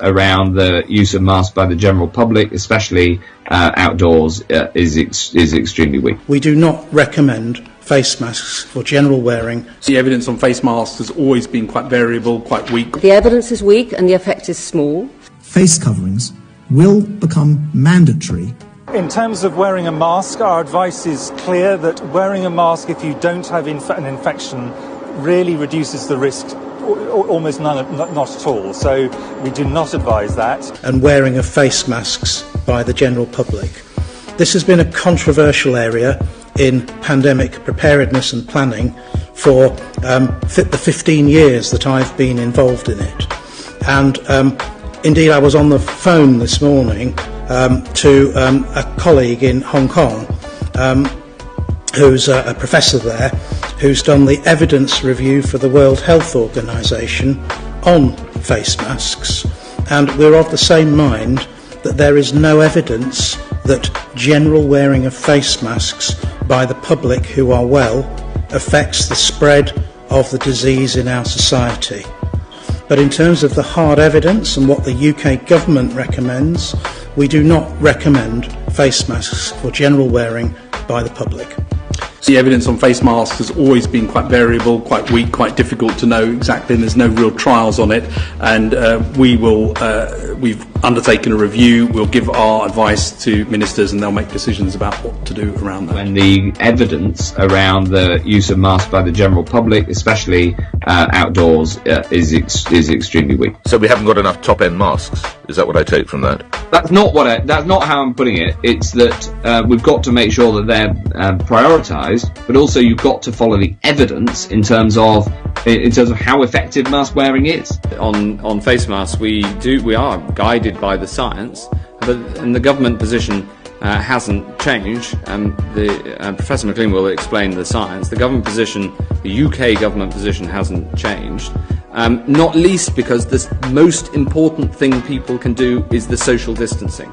around the use of masks by the general public, especially outdoors, is extremely weak. We do not recommend face masks for general wearing. The evidence on face masks has always been quite variable, quite weak. The evidence is weak and the effect is small. Face coverings will become mandatory. In terms of wearing a mask, our advice is clear that wearing a mask if you don't have an infection really reduces the risk almost not at all. So we do not advise that. And wearing of face masks by the general public. This has been a controversial area in pandemic preparedness and planning for the 15 years that I've been involved in it. And indeed I was on the phone this morning to a colleague in Hong Kong who's a professor there, who's done the evidence review for the World Health Organization on face masks, and we're of the same mind that there is no evidence that general wearing of face masks by the public who are well affects the spread of the disease in our society. But in terms of the hard evidence and what the UK government recommends, we do not recommend face masks for general wearing by the public. The evidence on face masks has always been quite variable, quite weak, quite difficult to know exactly, and there's no real trials on it. And we've undertaken a review. We'll give our advice to ministers, and they'll make decisions about what to do around that. When the evidence around the use of masks by the general public, especially outdoors, is extremely weak. So we haven't got enough top-end masks. Is that what I take from that? That's not how I'm putting it. It's that we've got to make sure that they're prioritised, but also you've got to follow the evidence in terms of how effective mask wearing is. On face masks, we are guided by the science, and the government position hasn't changed. Professor McLean will explain the science. The government position, the UK government position, hasn't changed. Not least because the most important thing people can do is the social distancing.